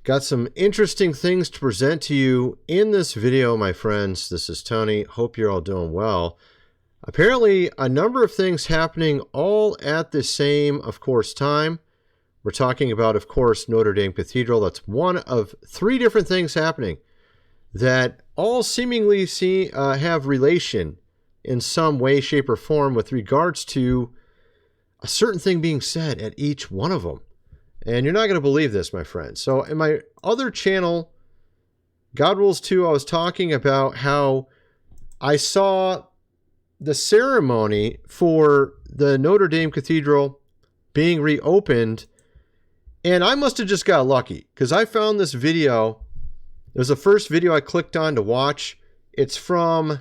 Got some interesting things to present to you in this video, my friends. This is Tony. Hope you're all doing well. Apparently, a number of things happening all at the same, of course, time. We're talking about, of course, Notre Dame Cathedral. That's one of three different things happening that all seemingly have relation in some way, shape, or form with regards to a certain thing being said at each one of them. And you're not going to believe this, my friends. So in my other channel, God Rules 2, I was talking about how I saw the ceremony for the Notre Dame Cathedral being reopened. And I must have just got lucky because I found this video. It was the first video I clicked on to watch. It's from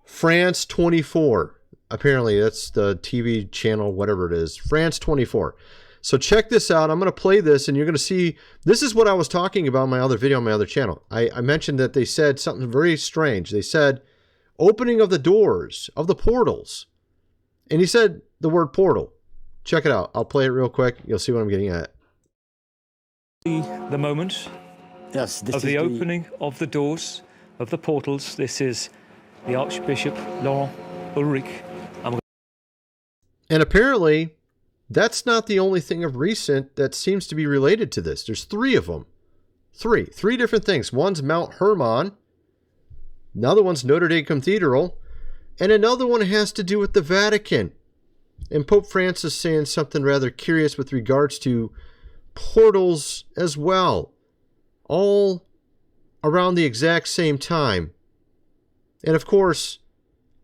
France 24. Apparently, that's the TV channel, whatever it is. France 24. So check this out. I'm going to play this, and you're going to see, this is what I was talking about in my other video on my other channel. I mentioned that they said something very strange. They said, opening of the doors, of the portals. And he said the word portal. Check it out. I'll play it real quick. You'll see what I'm getting at. The moment yes, of the opening of the doors, of the portals. This is the Archbishop Laurent Ulrich. And apparently, that's not the only thing of recent that seems to be related to this. There's three of them. Three different things. One's Mt Hermon. Another one's Notre Dame Cathedral. And another one has to do with the Vatican. And Pope Francis saying something rather curious with regards to portals as well. All around the exact same time. And of course,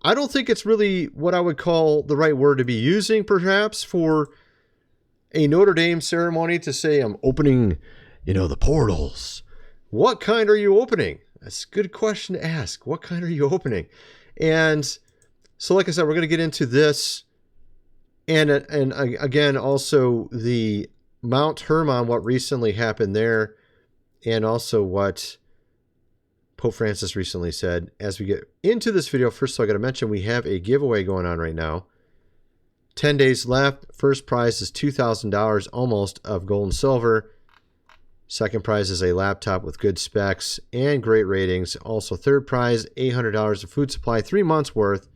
I don't think it's really what I would call the right word to be using, perhaps, for a Notre Dame ceremony to say, I'm opening, the portals. What kind are you opening? That's a good question to ask. What kind are you opening? And so, like I said, we're going to get into this. And again, also the Mt Hermon, what recently happened there, and also what Pope Francis recently said. As we get into this video, first of all, I got to mention we have a giveaway going on right now. 10 days left. First prize is $2,000 almost of gold and silver. Second prize is a laptop with good specs and great ratings. Also third prize, $800 of food supply, 3 months worth.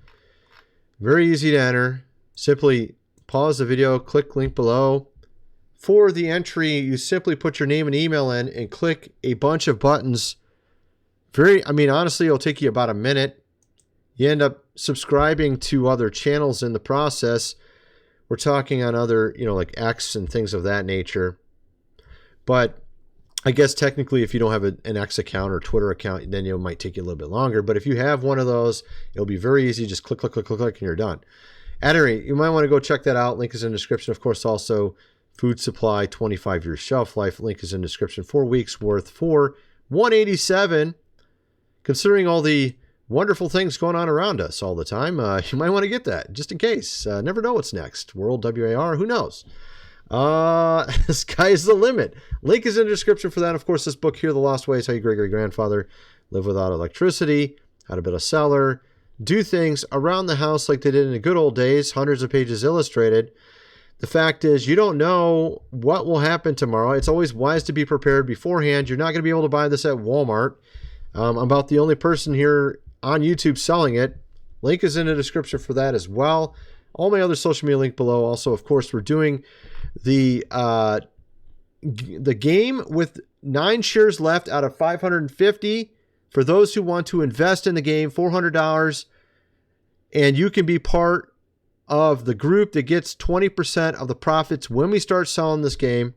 Very easy to enter. Simply pause the video, click link below. For the entry, you simply put your name and email in and click a bunch of buttons. Honestly, it'll take you about a minute. You end up subscribing to other channels in the process. We're talking on other, like X and things of that nature. But I guess technically if you don't have an X account or Twitter account, then it might take you a little bit longer. But if you have one of those, it'll be very easy. Just click, click, click, click, click, and you're done. At any rate, you might want to go check that out. Link is in the description. Of course, also food supply, 25 years shelf life. Link is in the description. 4 weeks worth for $187. Considering all the wonderful things going on around us all the time, you might want to get that just in case. Never know what's next. World WAR, who knows? Sky is the limit. Link is in the description for that. Of course, this book here, The Lost Ways, How Your Great-Great-Grandfather Lived Without Electricity, How to Build a Cellar, do things around the house like they did in the good old days, hundreds of pages illustrated. The fact is, you don't know what will happen tomorrow. It's always wise to be prepared beforehand. You're not going to be able to buy this at Walmart. I'm about the only person here on YouTube selling it. Link is in the description for that as well. All my other social media link below. Also, of course, we're doing the game with 9 shares left out of 550. For those who want to invest in the game, $400. And you can be part of the group that gets 20% of the profits when we start selling this game.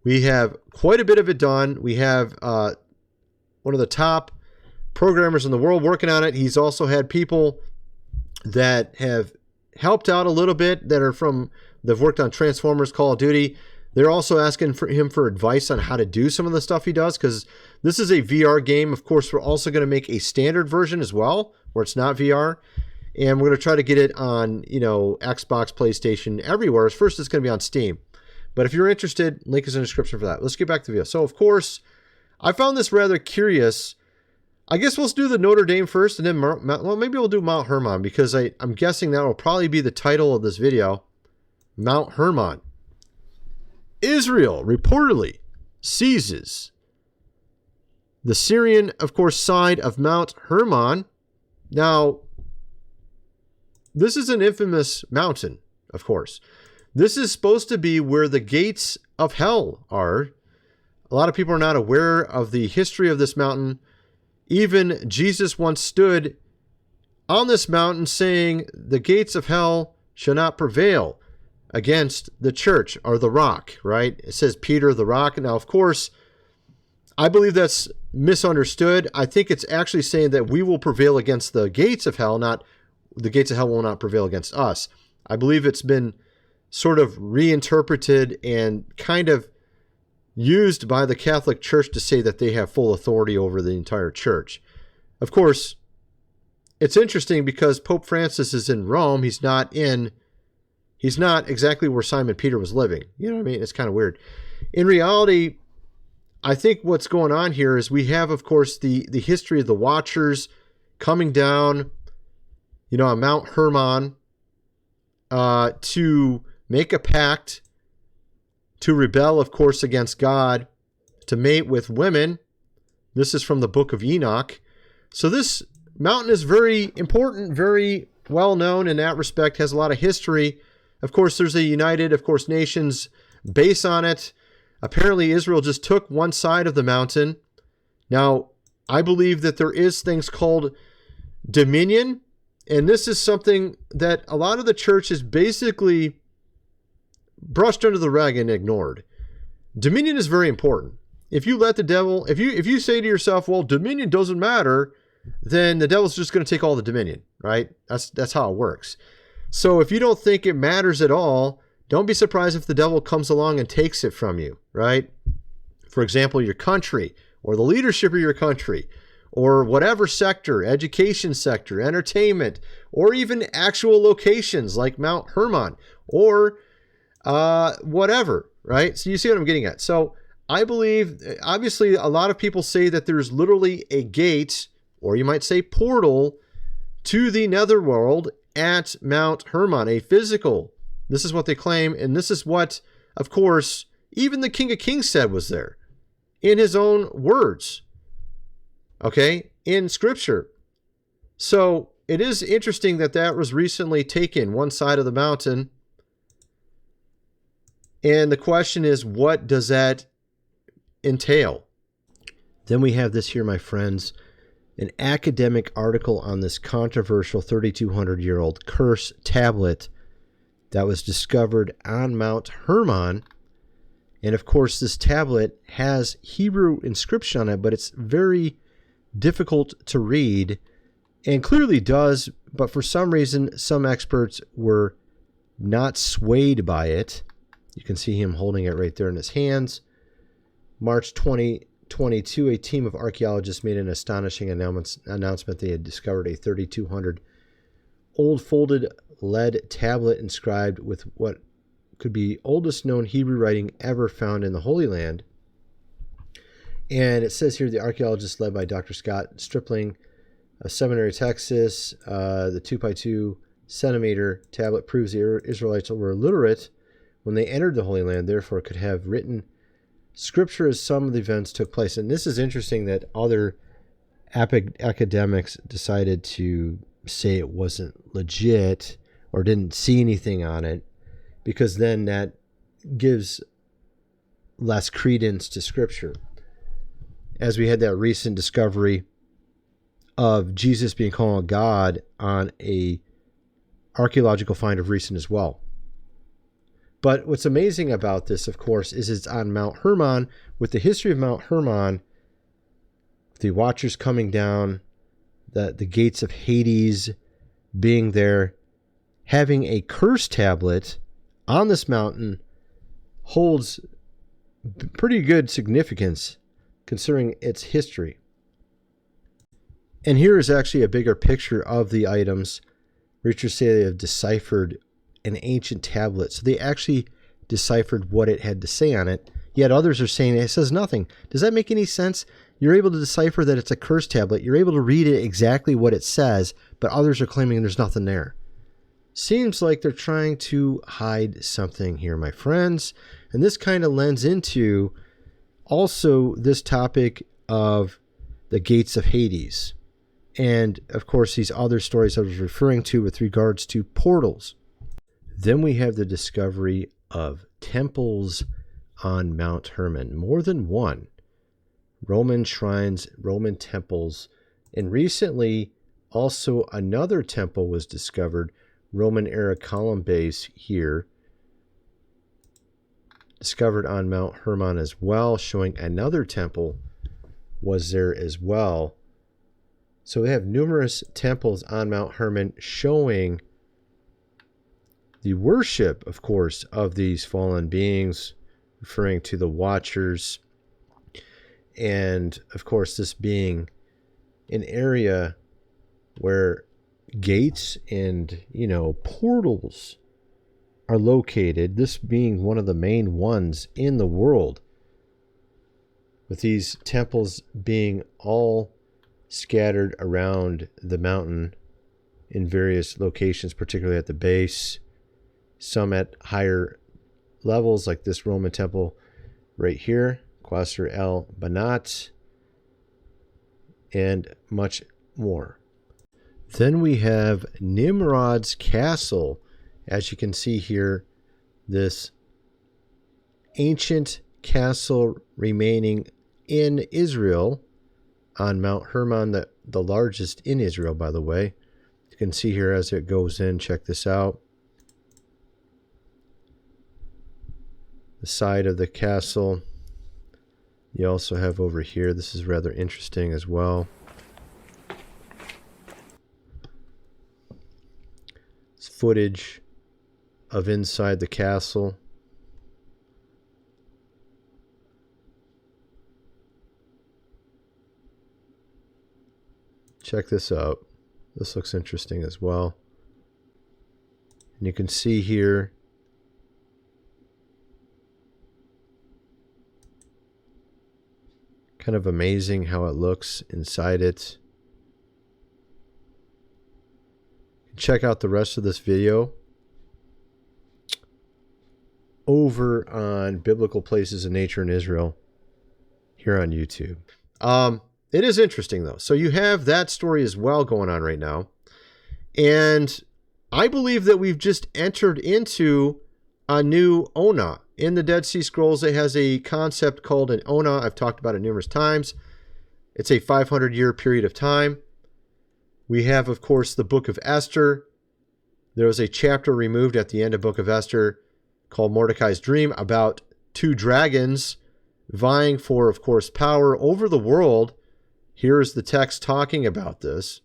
We have quite a bit of it done. We have one of the top programmers in the world working on it. He's also had people that have helped out a little bit they've worked on Transformers, Call of Duty. They're also asking for him for advice on how to do some of the stuff he does, because this is a VR game. Of course, we're also going to make a standard version as well, where it's not VR. And we're going to try to get it on, Xbox, PlayStation, everywhere. First, it's going to be on Steam. But if you're interested, link is in the description for that. Let's get back to the video. So, of course, I found this rather curious. I guess we'll do the Notre Dame first, and then, maybe we'll do Mt Hermon, because I'm guessing that will probably be the title of this video. Mt Hermon. Israel reportedly seizes the Syrian, of course, side of Mt Hermon. Now, this is an infamous mountain, of course. This is supposed to be where the gates of hell are. A lot of people are not aware of the history of this mountain. Even Jesus once stood on this mountain saying, the gates of hell shall not prevail against the church, or the rock, right? It says Peter the rock. Now, of course, I believe that's misunderstood. I think it's actually saying that we will prevail against the gates of hell, not the gates of hell will not prevail against us. I believe it's been sort of reinterpreted and kind of used by the Catholic Church to say that they have full authority over the entire church. Of course, it's interesting because Pope Francis is in Rome. He's not exactly where Simon Peter was living. You know what I mean? It's kind of weird. In reality, I think what's going on here is we have, of course, the history of the Watchers coming down, on Mount Hermon to make a pact, to rebel, of course, against God, to mate with women. This is from the book of Enoch. So this mountain is very important, very well known in that respect, has a lot of history. Of course, there's a United, of course, Nations base on it. Apparently, Israel just took one side of the mountain. Now, I believe that there is things called dominion, and this is something that a lot of the church is basically brushed under the rug and ignored. Dominion is very important. If you let the devil, if you say to yourself, well, dominion doesn't matter, then the devil's just going to take all the dominion, right? That's how it works. So if you don't think it matters at all, don't be surprised if the devil comes along and takes it from you, right? For example, your country or the leadership of your country or whatever sector, education sector, entertainment, or even actual locations like Mount Hermon or whatever, right? So you see what I'm getting at. So I believe, obviously, a lot of people say that there's literally a gate, or you might say portal, to the netherworld at Mount Hermon, a physical. This is what they claim, and this is what, of course, even the King of Kings said was there in his own words, okay, in Scripture. So it is interesting that that was recently taken, one side of the mountain. And the question is, what does that entail? Then we have this here, my friends, an academic article on this controversial 3,200-year-old curse tablet that was discovered on Mount Hermon. And of course, this tablet has Hebrew inscription on it, but it's very difficult to read and clearly does, but for some reason, some experts were not swayed by it. You can see him holding it right there in his hands. March 2022, a team of archaeologists made an astonishing announcement. They had discovered a 3,200 old folded lead tablet inscribed with what could be oldest known Hebrew writing ever found in the Holy Land. And it says here, the archaeologists led by Dr. Scott Stripling of Seminary, Texas, the 2x2 centimeter tablet proves the Israelites were illiterate when they entered the Holy Land, therefore could have written Scripture as some of the events took place. And this is interesting that other academics decided to say it wasn't legit or didn't see anything on it, because then that gives less credence to Scripture. As we had that recent discovery of Jesus being called God on a archaeological find of recent as well. But what's amazing about this, of course, is it's on Mount Hermon. With the history of Mount Hermon, the Watchers coming down, the gates of Hades being there, having a curse tablet on this mountain holds pretty good significance considering its history. And here is actually a bigger picture of the items. Researchers say they have deciphered an ancient tablet. So they actually deciphered what it had to say on it. Yet others are saying it says nothing. Does that make any sense? You're able to decipher that it's a curse tablet. You're able to read it exactly what it says, but others are claiming there's nothing there. Seems like they're trying to hide something here, my friends. And this kind of lends into also this topic of the gates of Hades. And, of course, these other stories I was referring to with regards to portals. Then we have the discovery of temples on Mount Hermon. More than one. Roman shrines, Roman temples. And recently, also another temple was discovered, Roman-era column base here, discovered on Mount Hermon as well, showing another temple was there as well. So we have numerous temples on Mount Hermon showing the worship, of course, of these fallen beings, referring to the Watchers. And, of course, this being an area where gates and, portals are located, this being one of the main ones in the world, with these temples being all scattered around the mountain in various locations, particularly at the base, some at higher levels, like this Roman temple right here, Qasr el-Banat, and much more. Then we have Nimrod's castle. As you can see here, this ancient castle remaining in Israel on Mount Hermon, the largest in Israel, by the way. You can see here as it goes in, check this out. The side of the castle. You also have over here, this is rather interesting as well. It's footage of inside the castle. Check this out. This looks interesting as well. And you can see here kind of amazing how it looks inside it. Check out the rest of this video over on Biblical Places in Nature in Israel here on YouTube. It is interesting, though. So you have that story as well going on right now. And I believe that we've just entered into a new Ona. In the Dead Sea Scrolls, it has a concept called an Ona. I've talked about it numerous times. It's a 500-year period of time. We have, of course, the Book of Esther. There was a chapter removed at the end of Book of Esther called Mordecai's Dream about two dragons vying for, of course, power over the world. Here is the text talking about this.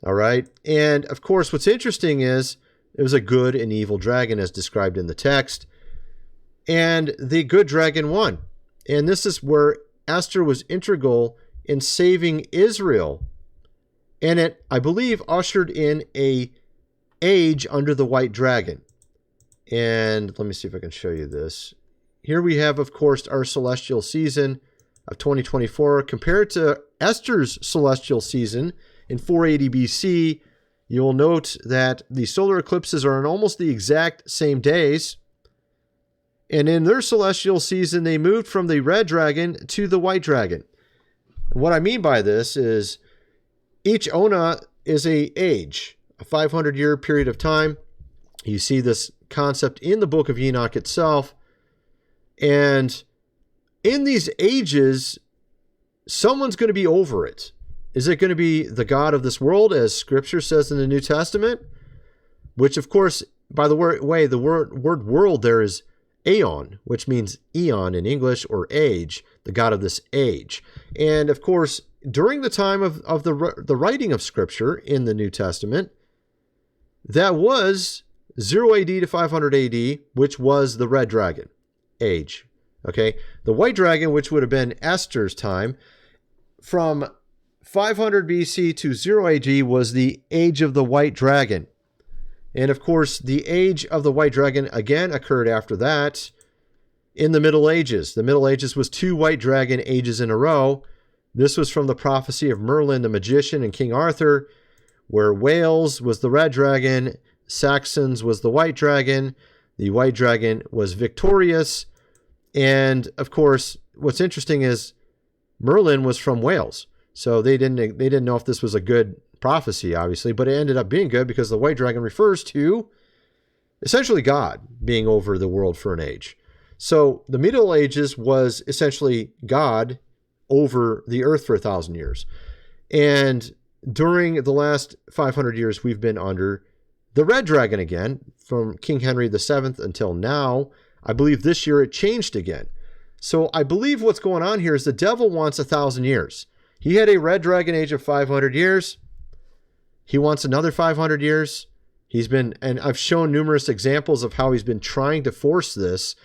All right. And, of course, what's interesting is it was a good and evil dragon as described in the text. And the good dragon won. And this is where Esther was integral in saving Israel. And it, I believe, ushered in a age under the white dragon. And let me see if I can show you this. Here we have, of course, our celestial season of 2024 compared to Esther's celestial season in 480 BC. You'll note that the solar eclipses are on almost the exact same days. And in their celestial season, they moved from the red dragon to the white dragon. What I mean by this is each Ona is a age, a 500-year period of time. You see this concept in the book of Enoch itself. And in these ages, someone's going to be over it. Is it going to be the God of this world, as Scripture says in the New Testament? Which, of course, by the way, the word world there is aeon, which means eon in English, or age, the God of this age. And, of course, during the time of the writing of Scripture in the New Testament, that was 0 AD to 500 AD, which was the red dragon age. Okay, the white dragon, which would have been Esther's time, from 500 BC to 0 AD was the age of the white dragon. And of course, the age of the white dragon again occurred after that in the Middle Ages. The Middle Ages was two white dragon ages in a row. This was from the prophecy of Merlin the magician and King Arthur, where Wales was the red dragon, Saxons was the white dragon. The white dragon was victorious, And of course, what's interesting is Merlin was from Wales. So they didn't know if this was a good prophecy, obviously, but it ended up being good because the white dragon refers to essentially God being over the world for an age. So the Middle Ages was essentially God over the earth for 1,000 years. And during the last 500 years, we've been under the red dragon again, from King Henry VII until now. I believe this year it changed again. So I believe what's going on here is the devil wants 1,000 years. He had a red dragon age of 500 years. He wants another 500 years. And I've shown numerous examples of how he's been trying to force this.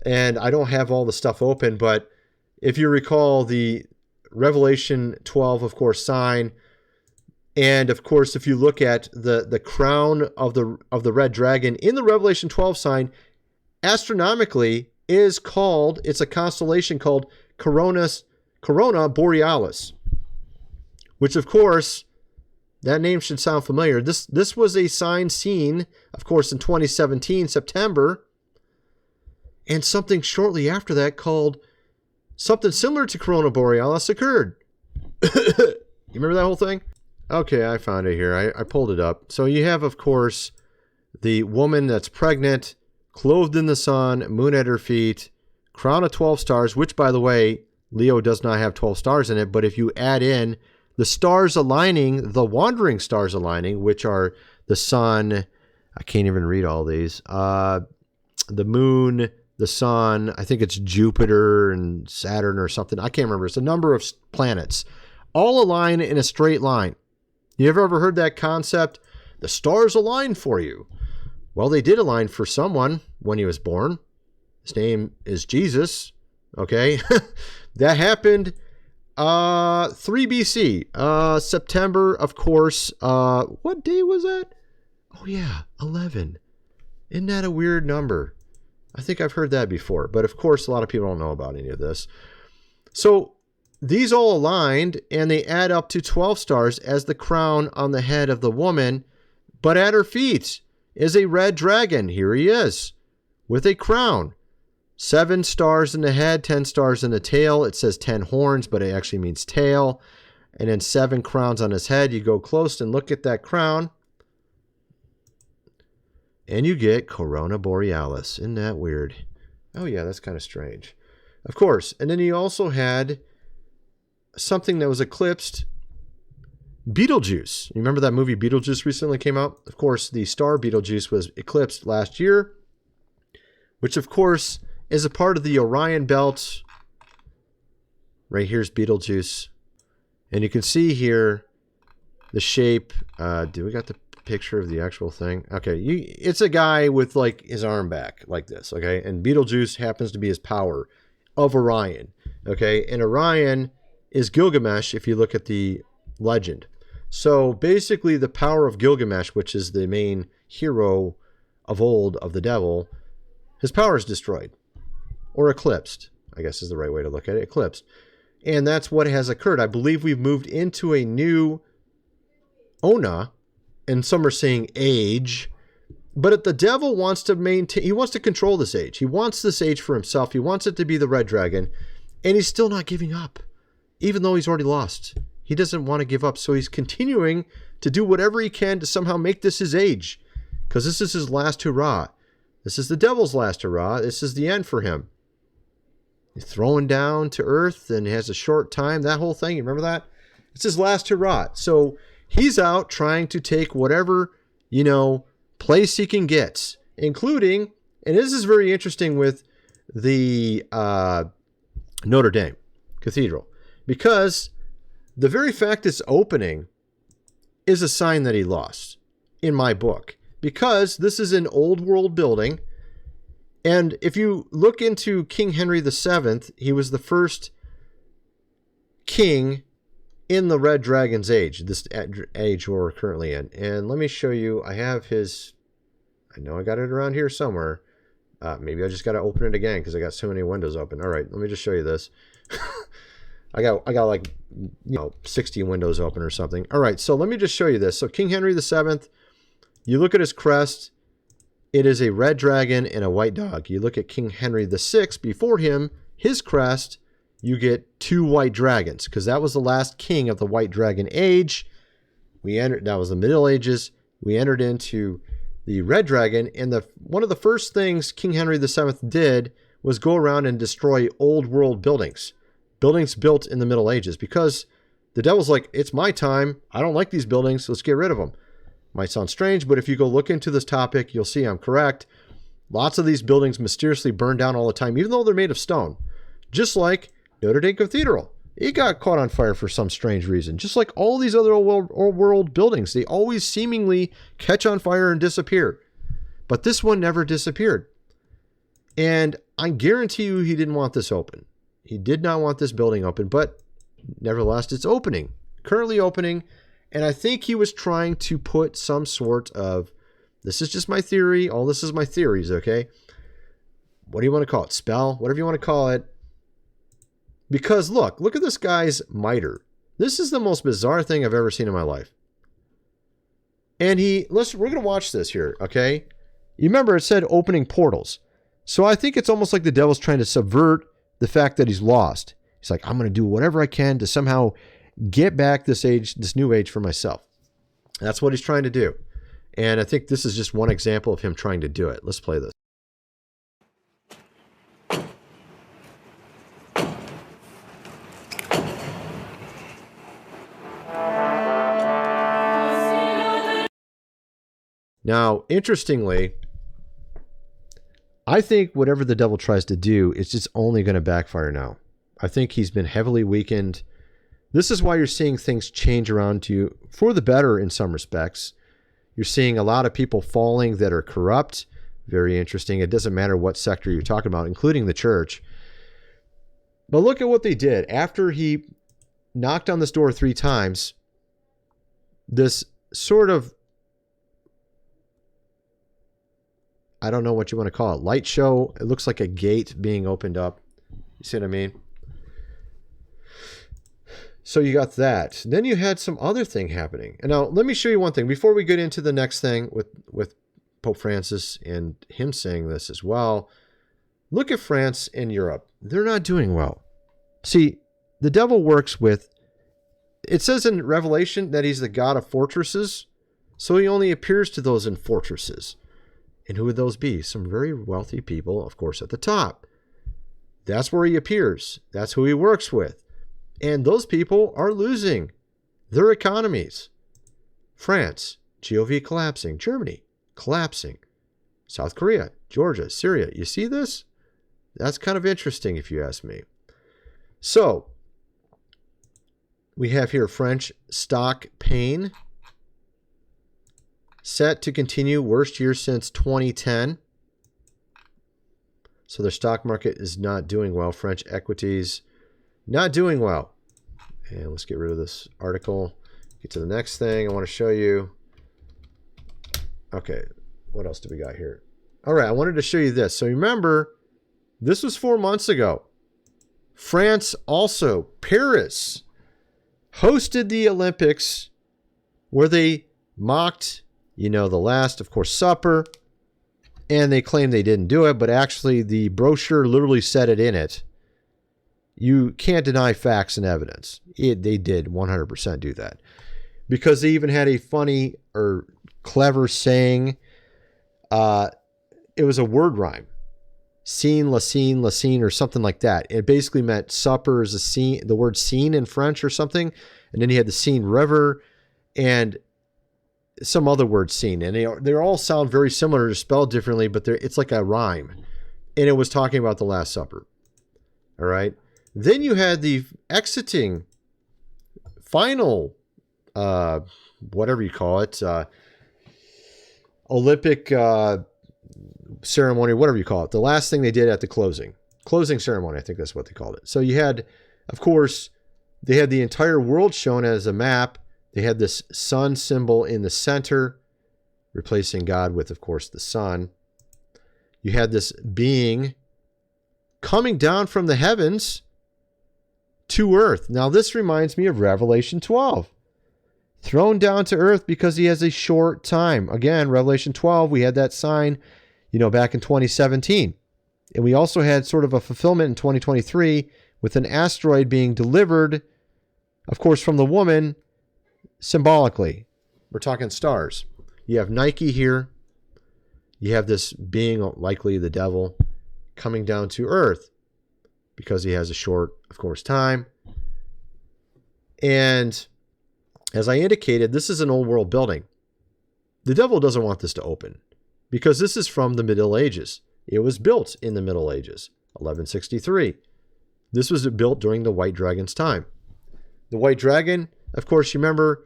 And I don't have all the stuff open, but if you recall the Revelation 12, of course, sign, and of course, if you look at the crown of the red dragon in the Revelation 12 sign, astronomically it's a constellation called Corona Borealis, which of course, that name should sound familiar. This was a sign seen, of course, in 2017, September, and something shortly after that called something similar to Corona Borealis occurred. You remember that whole thing? Okay, I found it here. I pulled it up. So you have, of course, the woman that's pregnant, clothed in the sun, moon at her feet, crown of 12 stars, which, by the way, Leo does not have 12 stars in it, but if you add in the stars aligning, the wandering stars aligning, which are the sun, I can't even read all these, the moon, the sun, I think it's Jupiter and Saturn or something. I can't remember. It's a number of planets, all align in a straight line. You ever heard that concept? The stars align for you. Well, they did align for someone when he was born. His name is Jesus. Okay. That happened 3 BC. September, of course. What day was that? Oh, yeah. 11. Isn't that a weird number? I think I've heard that before. But, of course, a lot of people don't know about any of this. So these all aligned, and they add up to 12 stars as the crown on the head of the woman. But at her feet is a red dragon. Here he is with a crown. 7 stars in the head, 10 stars in the tail. It says 10 horns, but it actually means tail. And then 7 crowns on his head. You go close and look at that crown, and you get Corona Borealis. Isn't that weird? Oh, yeah, that's kind of strange. Of course. And then you also had something that was eclipsed. Betelgeuse. You remember that movie Beetlejuice recently came out? Of course, the star Betelgeuse was eclipsed last year, which, of course, is a part of the Orion belt. Right here's Betelgeuse. And you can see here the shape. Do we got the picture of the actual thing? Okay, it's a guy with like his arm back like this, okay? And Betelgeuse happens to be his power of Orion, okay? And Orion is Gilgamesh if you look at the legend. So basically the power of Gilgamesh, which is the main hero of old of the devil, his power is destroyed or eclipsed, I guess is the right way to look at it, eclipsed. And that's what has occurred. I believe we've moved into a new Ona, and some are saying age, but the devil wants to maintain, he wants to control this age. He wants this age for himself. He wants it to be the red dragon, and he's still not giving up, even though he's already lost. He doesn't want to give up, so he's continuing to do whatever he can to somehow make this his age, because this is his last hurrah. This is the devil's last hurrah. This is the end for him. He's thrown down to earth and has a short time. That whole thing, you remember that? It's his last hurrah. So he's out trying to take whatever, place he can get, including, and this is very interesting with the Notre Dame Cathedral, because the very fact it's opening is a sign that he lost, in my book, because this is an old world building. And if you look into King Henry VII, he was the first king in the Red Dragon's age, this age we're currently in. And let me show you, I have his, I know I got it around here somewhere. Maybe I just got to open it again because I got so many windows open. All right, let me just show you this. I got like 60 windows open or something. All right, so let me just show you this. So King Henry VII, you look at his crest, It is a red dragon and a white dog. You look at King Henry VI before him, his crest, you get 2 white dragons, because that was the last king of the white dragon age. That was the Middle Ages. We entered into the red dragon, and one of the first things King Henry VII did was go around and destroy old world buildings built in the Middle Ages, because the devil's like, it's my time. I don't like these buildings. Let's get rid of them. Might sound strange, but if you go look into this topic, you'll see I'm correct. Lots of these buildings mysteriously burn down all the time, even though they're made of stone. Just like Notre Dame Cathedral. It got caught on fire for some strange reason. Just like all these other old world buildings, they always seemingly catch on fire and disappear. But this one never disappeared. And I guarantee you he didn't want this open. He did not want this building open, but nevertheless, it's opening. Currently opening. And I think he was trying to put some sort of, this is just my theory. All this is my theories, okay? What do you want to call it? Spell? Whatever you want to call it. Because look at this guy's mitre. This is the most bizarre thing I've ever seen in my life. And we're going to watch this here, okay? You remember it said opening portals. So I think it's almost like the devil's trying to subvert the fact that he's lost. He's like, I'm going to do whatever I can to somehow get back this new age for myself. That's what he's trying to do. And I think this is just one example of him trying to do it. Let's play this. Now, interestingly, I think whatever the devil tries to do, it's just only going to backfire now. I think he's been heavily weakened. This is why you're seeing things change around you for the better in some respects. You're seeing a lot of people falling that are corrupt. Very interesting. It doesn't matter what sector you're talking about, including the church. But look at what they did. After he knocked on this door 3 times, this sort of, I don't know what you want to call it, light show. It looks like a gate being opened up. You see what I mean? So you got that. Then you had some other thing happening. And now let me show you one thing before we get into the next thing with Pope Francis and him saying this as well. Look at France and Europe. They're not doing well. See, the devil works with, it says in Revelation that he's the God of fortresses. So he only appears to those in fortresses. And who would those be? Some very wealthy people, of course, at the top. That's where he appears. That's who he works with. And those people are losing their economies. France, GOV collapsing. Germany, collapsing. South Korea, Georgia, Syria. You see this? That's kind of interesting if you ask me. So, we have here French stock pain. Set to continue worst year since 2010. So their stock market is not doing well. French equities not doing well. And let's get rid of this article. Get to the next thing I want to show you. Okay, what else do we got here? All right, I wanted to show you this. So remember, this was 4 months ago. France also, Paris, hosted the Olympics where they mocked, the last, of course, supper. And they claim they didn't do it, but actually the brochure literally said it in it. You can't deny facts and evidence. They did 100% do that. Because they even had a funny or clever saying. It was a word rhyme. Scene, la scene, or something like that. It basically meant supper is a scene, the word scene in French or something. And then you had the Seine River and some other word scene. And they all sound very similar, spelled differently, but it's like a rhyme. And it was talking about the Last Supper. All right. Then you had the exiting final, whatever you call it, Olympic ceremony, whatever you call it. The last thing they did at the closing ceremony, I think that's what they called it. So you had, of course, they had the entire world shown as a map. They had this sun symbol in the center, replacing God with, of course, the sun. You had this being coming down from the heavens to earth. Now, this reminds me of Revelation 12. thrown down to earth because he has a short time. Again, Revelation 12, we had that sign, back in 2017. And we also had sort of a fulfillment in 2023 with an asteroid being delivered, of course, from the woman symbolically. We're talking stars. You have Nike here. You have this being, likely the devil, coming down to earth because he has a short, of course, time. And as I indicated, this is an old world building. The devil doesn't want this to open because this is from the Middle Ages. It was built in the Middle Ages, 1163. This was built during the White Dragon's time. The White Dragon, of course, you remember,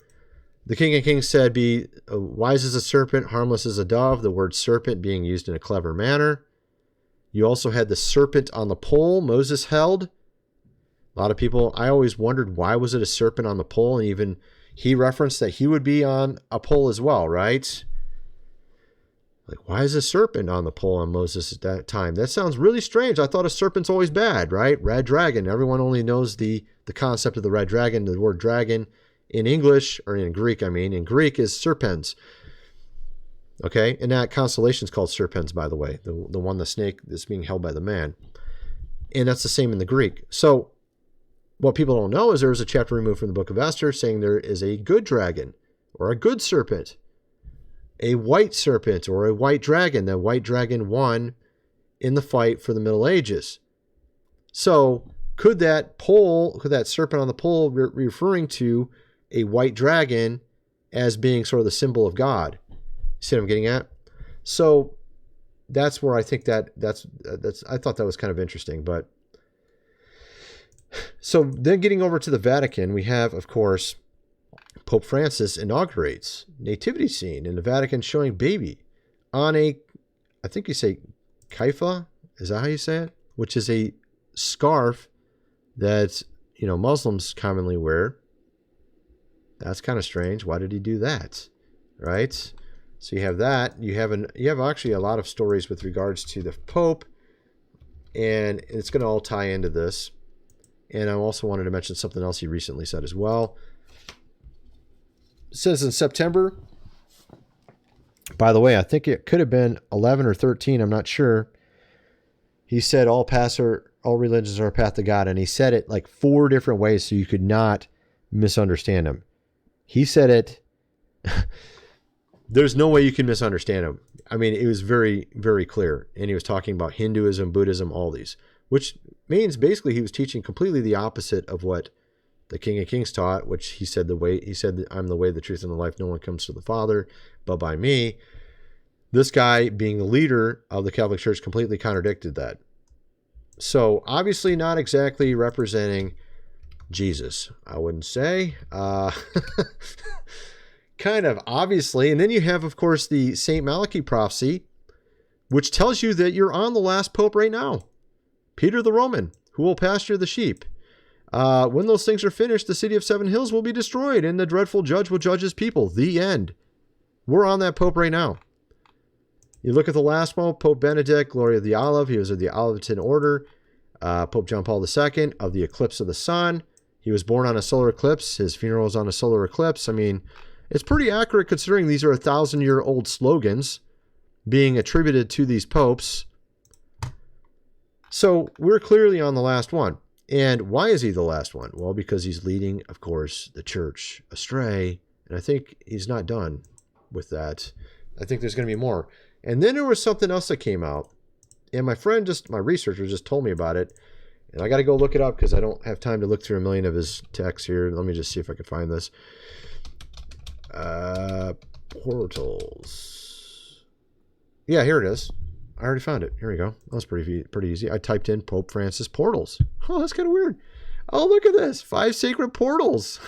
the King of Kings said, be wise as a serpent, harmless as a dove, the word serpent being used in a clever manner. You also had the serpent on the pole Moses held. A lot of people, I always wondered, why was it a serpent on the pole? And even he referenced that he would be on a pole as well, right? Like, why is a serpent on the pole on Moses at that time? That sounds really strange. I thought a serpent's always bad, right? Red dragon. Everyone only knows the concept of the red dragon. The word dragon in English, or in Greek, in Greek is serpens. Okay? And that constellation is called serpens, by the way. The one, the snake that's being held by the man. And that's the same in the Greek. So what people don't know is there's a chapter removed from the book of Esther saying there is a good dragon or a good serpent, a white serpent or a white dragon. The white dragon won in the fight for the Middle Ages. So could that serpent on the pole referring to a white dragon as being sort of the symbol of God? You see what I'm getting at? So that's where I think that's I thought that was kind of interesting. But so then getting over to the Vatican, we have, of course, Pope Francis inaugurates nativity scene in the Vatican showing baby on I think you say kaifa, is that how you say it? Which is a scarf that, Muslims commonly wear. That's kind of strange. Why did he do that? Right? So you have that. You have actually a lot of stories with regards to the Pope, and it's going to all tie into this. And I also wanted to mention something else he recently said as well. It says in September, by the way, I think it could have been 11 or 13, I'm not sure. He said all religions are a path to God, and he said it like 4 different ways so you could not misunderstand him. He said it, there's no way you can misunderstand him. It was very, very clear. And he was talking about Hinduism, Buddhism, all these, which means basically he was teaching completely the opposite of what the King of Kings taught, which he said, I'm the way, the truth, and the life. No one comes to the Father but by me. This guy, being the leader of the Catholic Church, completely contradicted that. So obviously not exactly representing Jesus, I wouldn't say. Kind of, obviously. And then you have, of course, the St. Malachi prophecy, which tells you that you're on the last pope right now. Peter the Roman, who will pasture the sheep. When those things are finished, the city of 7 hills will be destroyed, and the dreadful judge will judge his people. The end. We're on that pope right now. You look at the last one, Pope Benedict, Glory of the Olive. He was of the Olivetan order. Pope John Paul II, of the eclipse of the sun. He was born on a solar eclipse. His funeral was on a solar eclipse. It's pretty accurate considering these are 1,000-year-old slogans being attributed to these popes. So we're clearly on the last one. And why is he the last one? Well, because he's leading, of course, the church astray. And I think he's not done with that. I think there's going to be more. And then there was something else that came out. And my researcher just told me about it. And I got to go look it up because I don't have time to look through a million of his texts here. Let me just see if I can find this. Portals. Yeah, here it is. I already found it. Here we go. That was pretty easy. I typed in Pope Francis portals. Oh, that's kind of weird. Oh, look at this. 5 sacred portals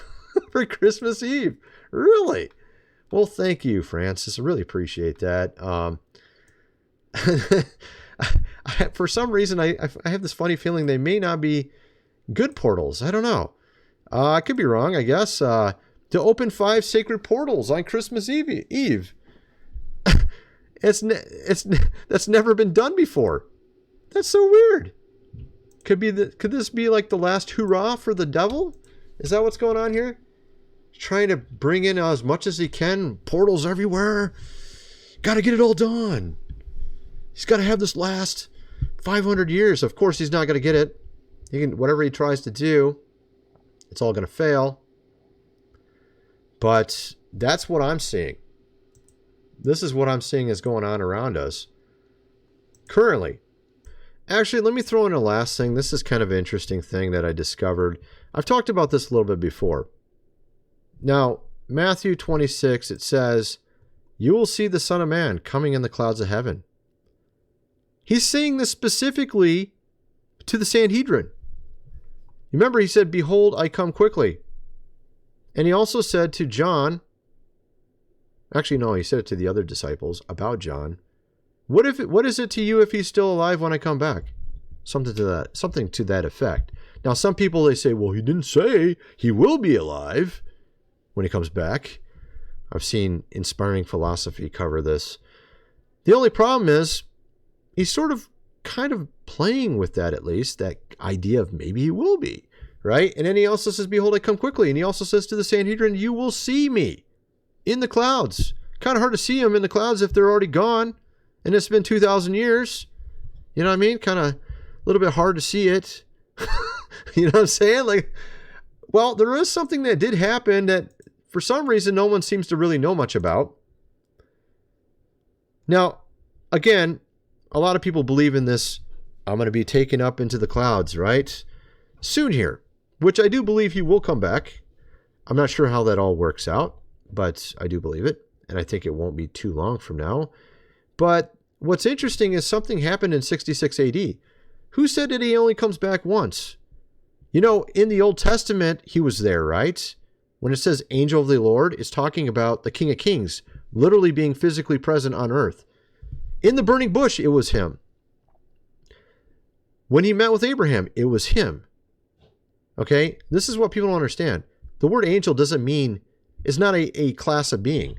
for Christmas Eve. Really? Well, thank you, Francis. I really appreciate that. For some reason, I have this funny feeling they may not be good portals. I don't know. I could be wrong, I guess. To open 5 sacred portals on Christmas Eve. That's never been done before. That's so weird. Could this be like the last hurrah for the devil? Is that what's going on here? trying to bring in as much as he can. Portals everywhere. Got to get it all done. He's got to have this last 500 years. Of course, he's not going to get it. Whatever he tries to do, it's all going to fail. But that's what I'm seeing. This is what I'm seeing is going on around us currently. Actually, let me throw in a last thing. This is kind of an interesting thing that I discovered. I've talked about this a little bit before. Now, Matthew 26, it says, "You will see the Son of Man coming in the clouds of heaven." He's saying this specifically to the Sanhedrin. Remember, he said, "Behold, I come quickly." And he also said to John, actually, no, he said it to the other disciples about John. What is it to you if he's still alive when I come back? Something to that effect. Now, some people, they say, well, he didn't say he will be alive when he comes back. I've seen Inspiring Philosophy cover this. The only problem is he's sort of kind of playing with that, at least, that idea of maybe he will be, right? And then he also says, "Behold, I come quickly." And he also says to the Sanhedrin, "You will see me in the clouds." Kind of hard to see him in the clouds if they're already gone. And it's been 2,000 years. You know what I mean? Kind of a little bit hard to see it. You know what I'm saying? Like, well, there is something that did happen that for some reason no one seems to really know much about. Now, again, a lot of people believe in this, I'm going to be taken up into the clouds, right? Soon here, which I do believe he will come back. I'm not sure how that all works out, but I do believe it. And I think it won't be too long from now. But what's interesting is something happened in 66 AD. Who said that he only comes back once? You know, in the Old Testament, he was there, right? When it says angel of the Lord, it's talking about the King of Kings literally being physically present on earth. In the burning bush, it was him. When he met with Abraham, it was him. Okay? This is what people don't understand. The word angel doesn't mean, it's not a class of being.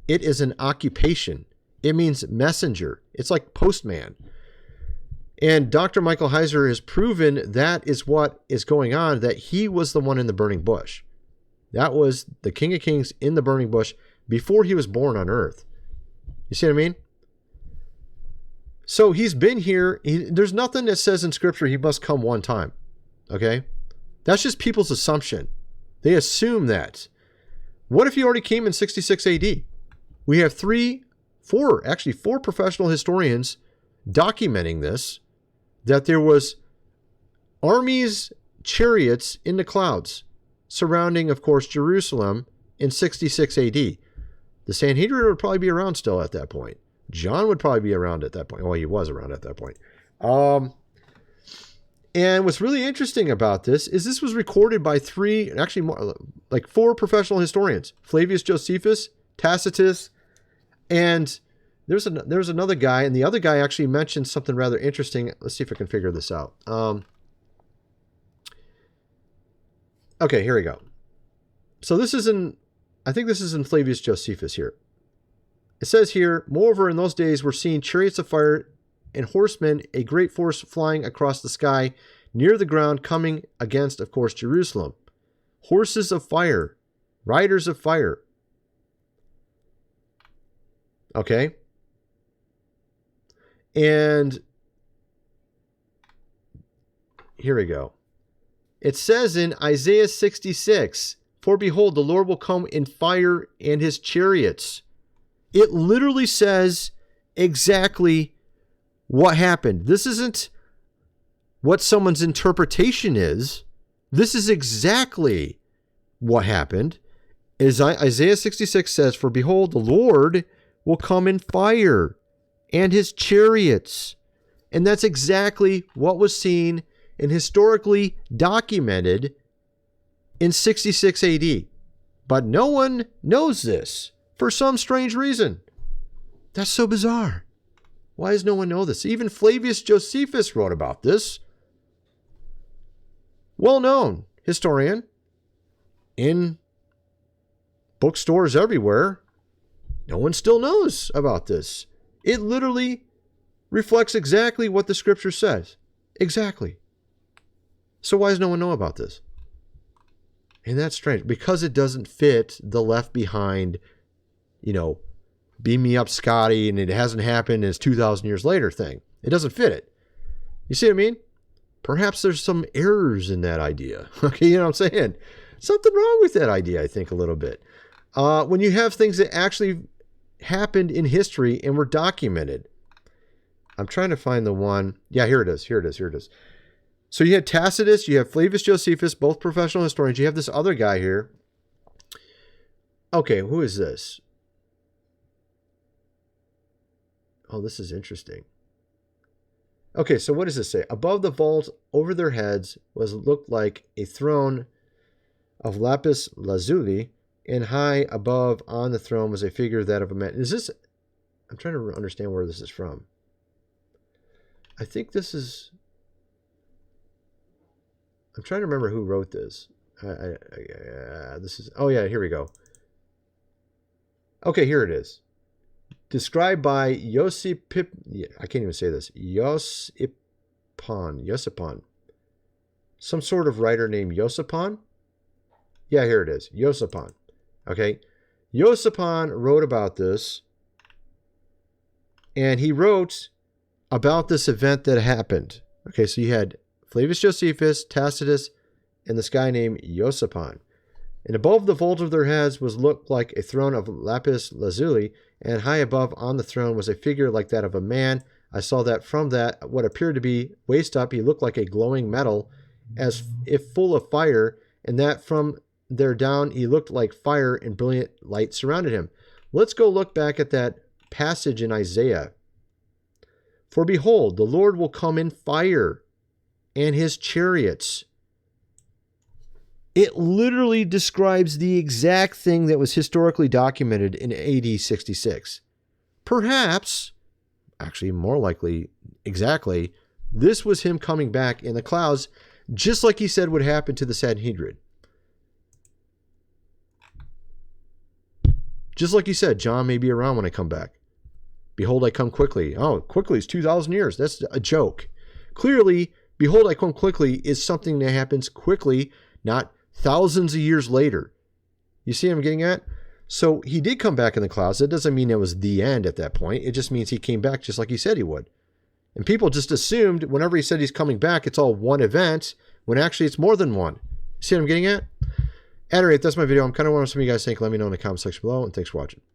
It is an occupation. It means messenger. It's like postman. And Dr. Michael Heiser has proven that is what is going on, that he was the one in the burning bush. That was the King of Kings in the burning bush before he was born on earth. You see what I mean? So he's been here. There's nothing that says in Scripture he must come one time. Okay? That's just people's assumption. They assume that. What if he already came in 66 AD? We have four professional historians documenting this, that there was armies, chariots in the clouds surrounding, of course, Jerusalem in 66 AD. The Sanhedrin would probably be around still at that point. John would probably be around at that point. Well, he was around at that point. And what's really interesting about this is this was recorded by four professional historians: Flavius Josephus, Tacitus, and there's another guy, and the other guy actually mentioned something rather interesting. Let's see if I can figure this out. Okay, here we go. So I think this is in Flavius Josephus here. It says here, "Moreover, in those days were seen chariots of fire and horsemen, a great force flying across the sky, near the ground, coming against, of course, Jerusalem. Horses of fire, riders of fire." Okay? And here we go. It says in Isaiah 66, "For behold, the Lord will come in fire and his chariots." It literally says exactly what happened. This isn't what someone's interpretation is. This is exactly what happened. Isaiah 66 says, "For behold, the Lord will come in fire and his chariots." And that's exactly what was seen and historically documented in 66 AD. But no one knows this for some strange reason. That's so bizarre. Why does no one know this? Even Flavius Josephus wrote about this. Well-known historian in bookstores everywhere. No one still knows about this. It literally reflects exactly what the Scripture says. Exactly. So why does no one know about this? And that's strange because it doesn't fit the Left Behind, beam me up, Scotty, and it hasn't happened and it's 2,000 years later thing. It doesn't fit it. You see what I mean? Perhaps there's some errors in that idea. Okay, you know what I'm saying? Something wrong with that idea, I think, a little bit. When you have things that actually happened in history and were documented. I'm trying to find the one. Yeah, here it is. So you had Tacitus, you have Flavius Josephus, both professional historians. You have this other guy here. Okay, who is this? Oh, this is interesting. Okay, so what does this say? Above the vault, over their heads, looked like a throne of lapis lazuli, and high above on the throne was a figure that of a man. I'm trying to understand where this is from. I think this is... I'm trying to remember who wrote this. This is... Oh, yeah, here we go. Okay, here it is. Described by Josip... I can't even say this. Josipon. Some sort of writer named Josipon? Yeah, here it is. Josipon. Okay. Josipon wrote about this. And he wrote about this event that happened. Okay, so you had Flavius Josephus, Tacitus, and this guy named Josipon. And above the vault of their heads looked like a throne of lapis lazuli, and high above on the throne was a figure like that of a man. I saw that from that, what appeared to be waist up, he looked like a glowing metal, as if full of fire, and that from there down he looked like fire, and brilliant light surrounded him. Let's go look back at that passage in Isaiah. For behold, the Lord will come in fire, and his chariots. It literally describes the exact thing that was historically documented in AD 66. Perhaps, actually more likely, exactly, this was him coming back in the clouds, just like he said would happen to the Sanhedrin. Just like he said, John may be around when I come back. Behold, I come quickly. Oh, quickly is 2,000 years. That's a joke. Clearly, behold, I come quickly is something that happens quickly, not thousands of years later. You see what I'm getting at? So he did come back in the clouds. That doesn't mean it was the end at that point. It just means he came back just like he said he would. And people just assumed whenever he said he's coming back, it's all one event, when actually it's more than one. See what I'm getting at? At any rate, that's my video. I'm kind of wondering what some of you guys think. Let me know in the comment section below, and thanks for watching.